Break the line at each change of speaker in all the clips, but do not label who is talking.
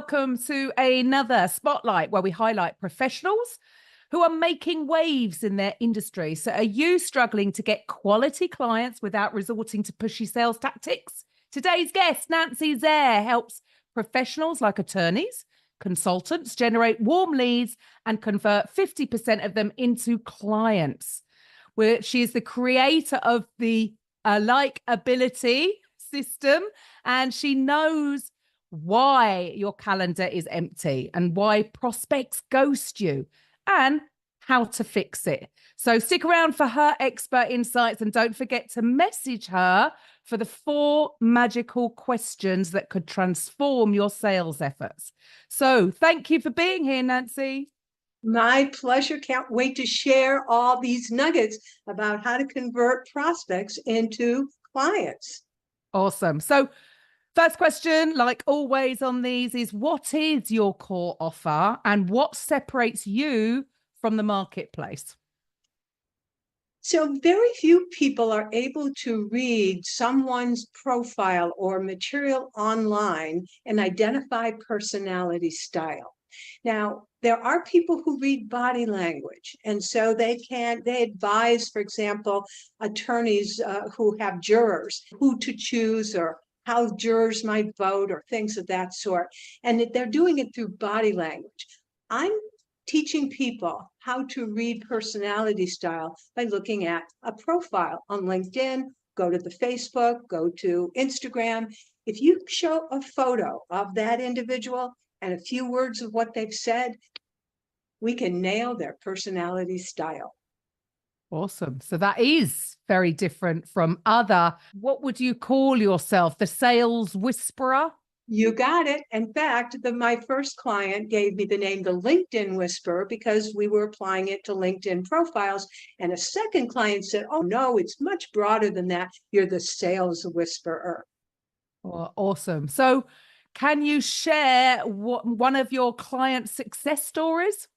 welcome to another Spotlight where we highlight professionals who are making waves in their industry. So are you struggling to get quality clients without resorting to pushy sales tactics? Today's guest, Nancy Zare, helps professionals like attorneys, consultants generate warm leads and convert 50% of them into clients. She is the creator of the Likeability System, and she knows why your calendar is empty and why prospects ghost you and how to fix it. So stick around for her expert insights and don't forget to message her for the 4 magical questions that could transform your sales efforts. So thank you for being here, Nancy.
My pleasure. Can't wait to share all these nuggets about how to convert prospects into clients.
Awesome. So first question, like always on these, is what is your core offer and what separates you from the marketplace?
So very few people are able to read someone's profile or material online and identify personality style. Now, there are people who read body language, and so they advise, for example, attorneys who have jurors who to choose or how jurors might vote or things of that sort. And they're doing it through body language. I'm teaching people how to read personality style by looking at a profile on LinkedIn, go to the Facebook, go to Instagram. If you show a photo of that individual and a few words of what they've said, we can nail their personality style.
Awesome. So that is very different from other, what would you call yourself? The sales whisperer?
You got it. In fact, my first client gave me the name the LinkedIn Whisperer because we were applying it to LinkedIn profiles. And a second client said, oh, no, it's much broader than that. You're the sales whisperer.
Oh, awesome. So can you share one of your client success stories?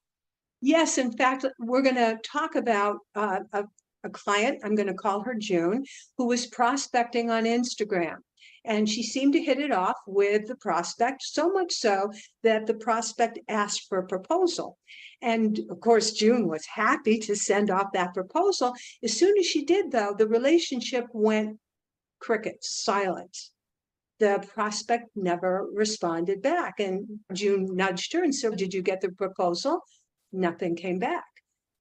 Yes, in fact, we're going to talk about a client, I'm going to call her June, who was prospecting on Instagram. And she seemed to hit it off with the prospect, so much so that the prospect asked for a proposal. And of course, June was happy to send off that proposal. As soon as she did, though, the relationship went crickets, silence. The prospect never responded back. And June nudged her and said, did you get the proposal? Nothing came back.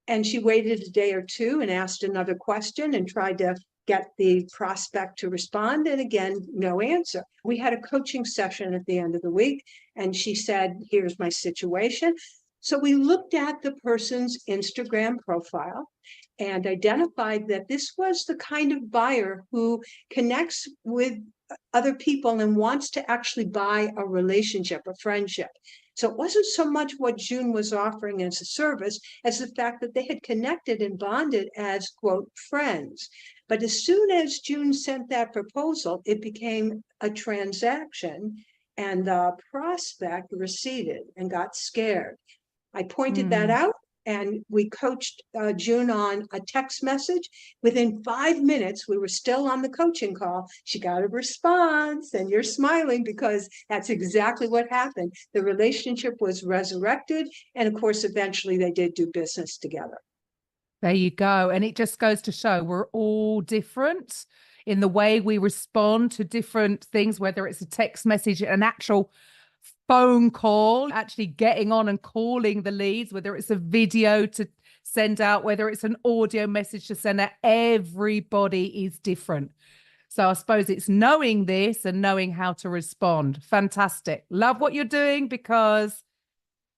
And she waited a day or two and asked another question and tried to get the prospect to respond. And again, no answer. We had a coaching session at the end of the week, and she said, here's my situation. So we looked at the person's Instagram profile and identified that this was the kind of buyer who connects with other people and wants to actually buy a relationship, a friendship. So it wasn't so much what June was offering as a service as the fact that they had connected and bonded as, quote, friends. But as soon as June sent that proposal, it became a transaction, and the prospect receded and got scared. I pointed that out, and we coached June on a text message. Within 5 minutes, we were still on the coaching call. She got a response, and you're smiling because that's exactly what happened. The relationship was resurrected, and of course, eventually they did do business together.
There you go. And it just goes to show we're all different in the way we respond to different things, whether it's a text message, an actual phone call, actually getting on and calling the leads, whether it's a video to send out, whether it's an audio message to send out. Everybody is different. So I suppose it's knowing this and knowing how to respond. Fantastic. Love what you're doing because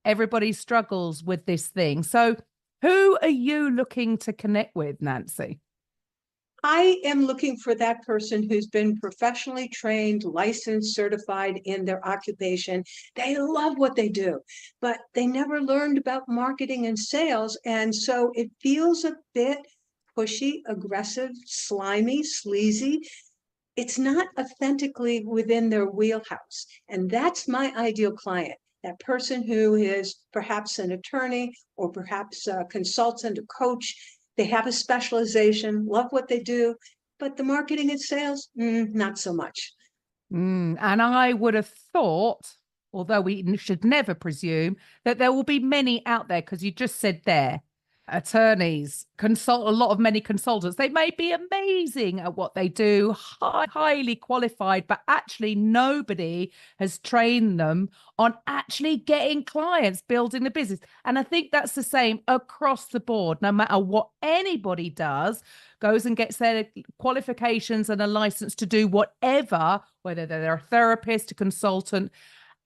everybody struggles with this thing. So who are you looking to connect with, Nancy?
I am looking for that person who's been professionally trained, licensed, certified in their occupation. They love what they do, but they never learned about marketing and sales. And so it feels a bit pushy, aggressive, slimy, sleazy. It's not authentically within their wheelhouse. And that's my ideal client. That person who is perhaps an attorney or perhaps a consultant, a coach. They have a specialization, love what they do, but the marketing and sales, not so much.
And I would have thought although we should never presume that there will be many out there, because you just said there, attorneys, many consultants, they may be amazing at what they do, highly qualified, but actually nobody has trained them on actually getting clients, building the business. And I think that's the same across the board. No matter what anybody does, goes and gets their qualifications and a license to do whatever, whether they're a therapist, a consultant.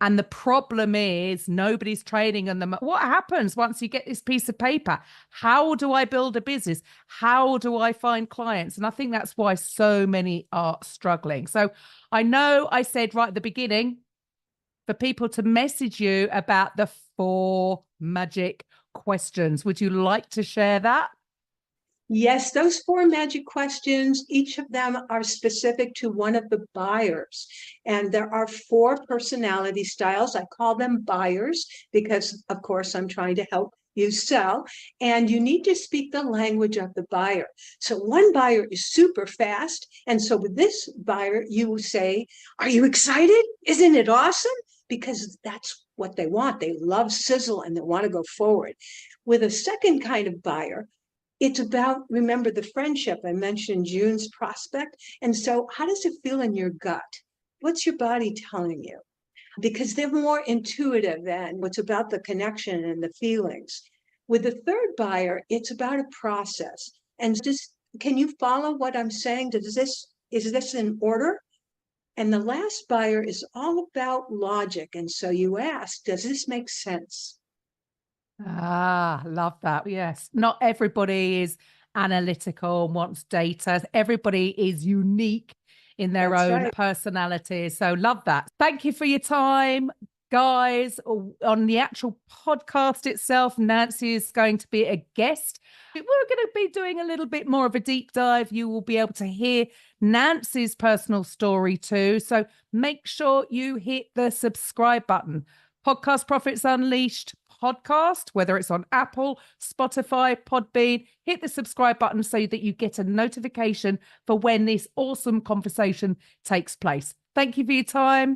And the problem is nobody's training them. What happens once you get this piece of paper? How do I build a business? How do I find clients? And I think that's why so many are struggling. So I know I said right at the beginning for people to message you about the 4 magic questions. Would you like to share that?
Yes, those 4 magic questions, each of them are specific to one of the buyers. And there are 4 personality styles. I call them buyers because, of course, I'm trying to help you sell. And you need to speak the language of the buyer. So one buyer is super fast. And so with this buyer, you will say, "Are you excited? Isn't it awesome?" Because that's what they want. They love sizzle and they want to go forward. With a second kind of buyer, it's about, remember the friendship. I mentioned June's prospect. And so how does it feel in your gut? What's your body telling you? Because they're more intuitive than what's about the connection and the feelings. With the third buyer, it's about a process. And just, can you follow what I'm saying? Is this in order? And the last buyer is all about logic. And so you ask, does this make sense?
Love that. Yes. Not everybody is analytical and wants data. Everybody is unique in their
That's
own
right.
personality. So love that. Thank you for your time, guys. On the actual podcast itself, Nancy is going to be a guest. We're going to be doing a little bit more of a deep dive. You will be able to hear Nancy's personal story too. So make sure you hit the subscribe button. Podcast Profits Unleashed podcast, whether it's on Apple, Spotify, Podbean, hit the subscribe button so that you get a notification for when this awesome conversation takes place. Thank you for your time.